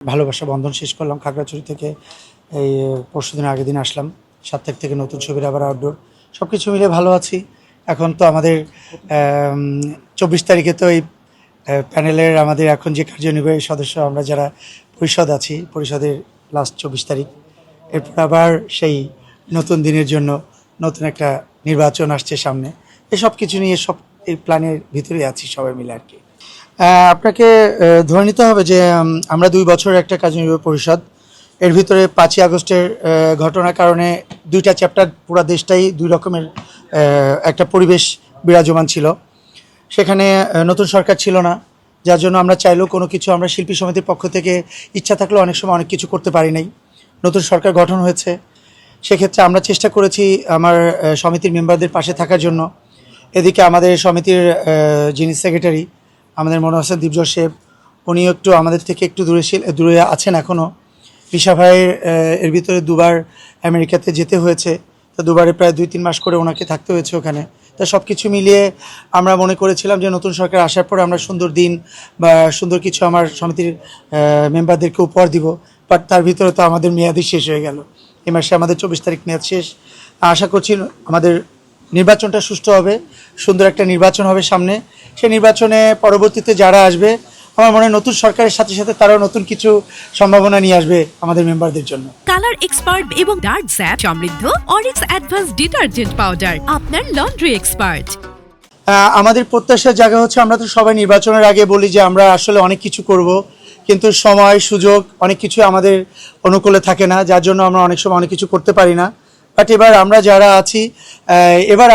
ভালোবাসা বন্ধন শেষ করলাম খাগড়াছড়ি থেকে। এই পরশুদিন আগের দিন আসলাম। 7 তারিখ থেকে নতুন ছবির আবার আউটডোর। সব কিছু মিলে ভালো আছি। এখন তো আমাদের 24 তারিখে তো এই প্যানেলের আমাদের এখন যে কার্যনির্বাহী সদস্য আমরা যারা পরিষদ আছি, পরিষদের লাস্ট 24 তারিখ। এরপর আবার সেই নতুন দিনের জন্য নতুন একটা নির্বাচন আসছে সামনে। এসব কিছু নিয়ে সব এই প্ল্যানের ভিতরে আছি সবাই মিলে আর কি। আপনাকে ধরে নিতে হবে যে আমরা 2 বছরের একটা কার্যনির্বাহী পরিষদ। এর ভিতরে 5ই আগস্টের ঘটনার কারণে 2টা চ্যাপ্টার পুরো দেশটাই 2 রকমের একটা পরিবেশ বিরাজমান ছিল। সেখানে নতুন সরকার ছিল না, যার জন্য আমরা চাইলেও কোনো কিছু আমরা শিল্পী সমিতির পক্ষ থেকে ইচ্ছা থাকলেও অনেক সময় অনেক কিছু করতে পারি নাই। নতুন সরকার গঠন হয়েছে, সেক্ষেত্রে আমরা চেষ্টা করেছি আমার সমিতির মেম্বারদের পাশে থাকার জন্য। এদিকে আমাদের সমিতির যিনি সেক্রেটারি আমাদের মনোহর হোসেন দীপজল সাহেব, উনিও একটু আমাদের থেকে একটু দূরে আছেন এখনও। ঋষা ভাইয়ের এর ভিতরে 2বার আমেরিকাতে যেতে হয়েছে, তো 2বারে প্রায় 2-3 মাস করে ওনাকে থাকতে হয়েছে ওখানে। তা সব কিছু মিলিয়ে আমরা মনে করেছিলাম যে নতুন সরকার আসার পরে আমরা সুন্দর দিন বা সুন্দর কিছু আমার সমিতির মেম্বারদেরকে উপহার দিব। বাট তার ভিতরে তো আমাদের মেয়াদই শেষ হয়ে গেল। এই মাসে আমাদের 24 তারিখ মেয়াদ শেষ। আশা করছি আমাদের নির্বাচনটা সুষ্ঠু হবে, সুন্দর একটা নির্বাচন হবে সামনে। সেই নির্বাচনে পরবর্তীতে যারা আসবে, আমার মনে হয় নতুন সরকারের সাথে সাথে তারাও নতুন কিছু সম্ভাবনা নিয়ে আসবে আমাদের মেম্বারদের জন্য। কালার এক্সপার্ট এবং ডার্ক স্যাপ সমৃদ্ধ অরিক্স অ্যাডভান্স ডিটারজেন্ট পাউডার আপনার লন্ড্রি এক্সপার্ট। আমাদের প্রত্যাশার জায়গা হচ্ছে, আমরা তো সবাই নির্বাচনের আগে বলি যে আমরা আসলে অনেক কিছু করব, কিন্তু সময় সুযোগ অনেক কিছু আমাদের অনুকূলে থাকে না, যার জন্য আমরা অনেক সময় অনেক কিছু করতে পারি না। বাট এবার আমরা যারা আছি, এবার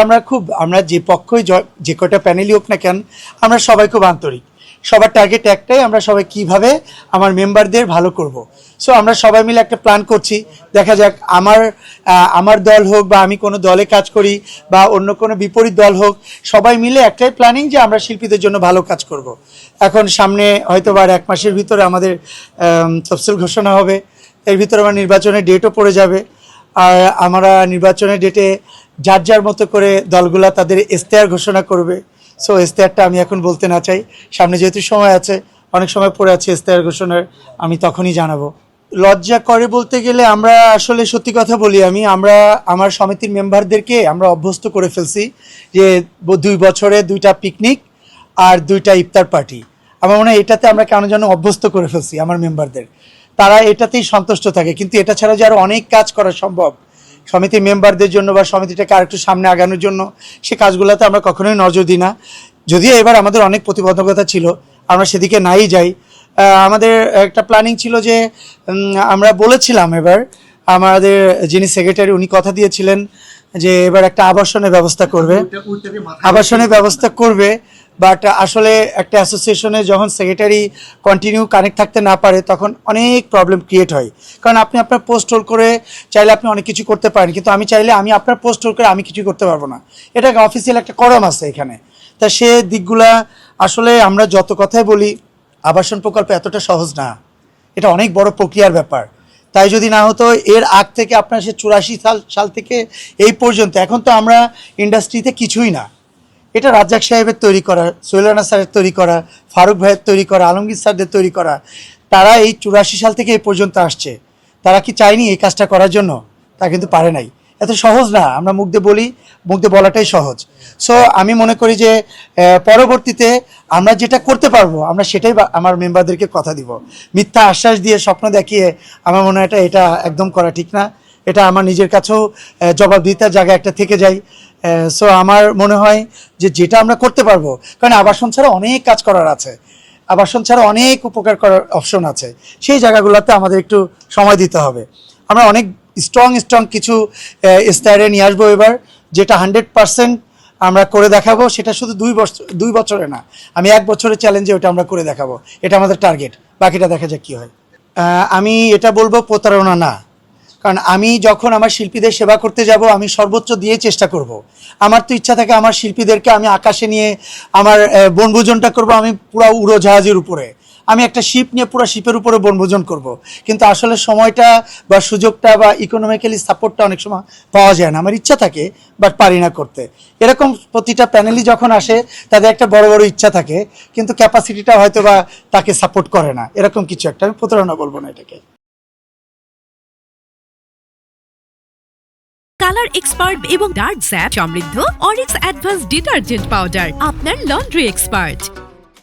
আমরা যে পক্ষই যে কটা প্যানেলই হোক না কেন, আমরা সবাই খুব আন্তরিক। সবার টার্গেট একটাই, আমরা সবাই কিভাবে আমার মেম্বারদের ভালো করব। সো আমরা সবাই মিলে একটা প্ল্যান করছি, দেখা যাক আমার দল হোক বা আমি কোনো দলে কাজ করি বা অন্য কোনো বিপরীত দল হোক, সবাই মিলে একটাই প্ল্যানিং যে আমরা শিল্পীদের জন্য ভালো কাজ করব। এখন সামনে হয়তো আর 1 মাসের ভিতরে আমাদের তফসিল ঘোষণা হবে, এর ভিতরে আমার নির্বাচনের ডেটও পড়ে যাবে। আর আমরা নির্বাচনের ডেটে যার যার মতো করে দলগুলা তাদের ইশতেহার ঘোষণা করবে। সো ইশতেহারটা আমি এখন বলতে না চাই, সামনে যেহেতু সময় আছে, অনেক সময় পড়ে আছে ইশতেহার ঘোষণার, আমি তখনই জানাবো। লজ্জা করে বলতে গেলে আমরা আসলে সত্যি কথা বলি, আমরা আমার সমিতির মেম্বারদেরকে আমরা অভ্যস্ত করে ফেলছি যে 2 বছরে 2টা পিকনিক আর 2টা ইফতার পার্টি। আমার মনে হয় এটাতে আমরা কেন যেন অভ্যস্ত করে ফেলছি আমার মেম্বারদের, তারা এটাতেই সন্তুষ্ট থাকে। কিন্তু এটা ছাড়া যে আরও অনেক কাজ করা সম্ভব সমিতির মেম্বারদের জন্য বা সমিতিটাকে আরেকটু সামনে আগানোর জন্য, সে কাজগুলোতে আমরা কখনোই নজর দিই না। যদিও এবার আমাদের অনেক প্রতিবন্ধকতা ছিল, আমরা সেদিকে নাই যাই। আমাদের একটা প্ল্যানিং ছিল যে আমরা বলেছিলাম এবার আমাদের যিনি সেক্রেটারি উনি কথা দিয়েছিলেন যে এবার একটা আবাসনের ব্যবস্থা করবে। বাট আসলে একটা অ্যাসোসিয়েশনে যখন সেক্রেটারি কন্টিনিউ কানেক্ট থাকতে না পারে, তখন অনেক প্রবলেম ক্রিয়েট হয়। কারণ আপনি আপনার পোস্ট হোল্ড করে চাইলে আপনি অনেক কিছু করতে পারেন, কিন্তু আমি চাইলে আমি আপনার পোস্ট হোল্ড করে আমি কিছু করতে পারবো না। এটা অফিসিয়াল একটা কলম আছে এখানে। তা সে দিকগুলা আসলে আমরা যত কথাই বলি, আবাসন প্রকল্প এতটা সহজ না, এটা অনেক বড় প্রক্রিয়ার ব্যাপার। তাই যদি না হতো, এর আগ থেকে আপনার সে 84 সাল থেকে এই পর্যন্ত, এখন তো আমরা ইন্ডাস্ট্রিতে কিছুই না। এটা রাজ্জাক সাহেবের তৈরি করা, সোহেল রানা স্যারের তৈরি করা, ফারুক ভাইয়ের তৈরি করা, আলমগীর স্যারদের তৈরি করা। তারা এই 84 সাল থেকে এই পর্যন্ত আসছে। তারা কি চায়নি এই কাজটা করার জন্য? তা কিন্তু পারে নাই। এত সহজ না, আমরা মুখ দিয়ে বলাটাই সহজ। সো আমি মনে করি যে পরবর্তীতে আমরা যেটা করতে পারবো আমরা সেটাই আমার মেম্বারদেরকে কথা দিব। মিথ্যা আশ্বাস দিয়ে স্বপ্ন দেখিয়ে আমার মনে হয় এটা একদম করা ঠিক না। এটা আমার নিজের কাছেও জবাবদিহিতার জায়গা একটা থেকে যায়। সো আমার মনে হয় যে যেটা আমরা করতে পারবো, কারণ আবাসন ছাড়া অনেক কাজ করার আছে, আবাসন ছাড়া অনেক উপকার করার অপশন আছে, সেই জায়গাগুলোতে আমাদের একটু সময় দিতে হবে। আমরা অনেক স্ট্রং কিছু ইশতেহারে নিয়ে আসবো এবার, যেটা 100% আমরা করে দেখাবো। সেটা শুধু 2 বছরে না, আমি 1 বছরের চ্যালেঞ্জে ওটা আমরা করে দেখাবো। এটা আমাদের টার্গেট, বাকিটা দেখা যাক কী হয়। আমি এটা বলবো প্রতারণা না, কারণ আমি যখন আমার শিল্পীদের সেবা করতে যাব, আমি সর্বোচ্চ দিয়ে চেষ্টা করব। আমার তো ইচ্ছা থাকে আমার শিল্পীদেরকে আমি আকাশে নিয়ে আমার বনভোজনটা করব আমি পুরো উড়োজাহাজের উপরে। আমি একটা শিপ নিয়ে পুরো শিপের উপরে বনভোজন করব, কিন্তু আসলে সময়টা বা সুযোগটা বা ইকোনমিক্যালি সাপোর্টটা অনেক সময় পাওয়া যায় না। আমার ইচ্ছা থাকে বাট পারি না করতে। এরকম প্রতিটা প্যানেলই যখন আসে তাদের একটা বড় বড় ইচ্ছা থাকে, কিন্তু ক্যাপাসিটিটা হয়তো বা তাকে সাপোর্ট করে না, এরকম কিছু একটা। আমি প্রতারণা বলবো না এটাকে। কালার এক্সপার্ট এবং ডার্ক স্যাপ সমৃদ্ধ অরিক্স অ্যাডভান্স ডিটারজেন্ট পাউডার আপনার লন্ড্রি এক্সপার্ট।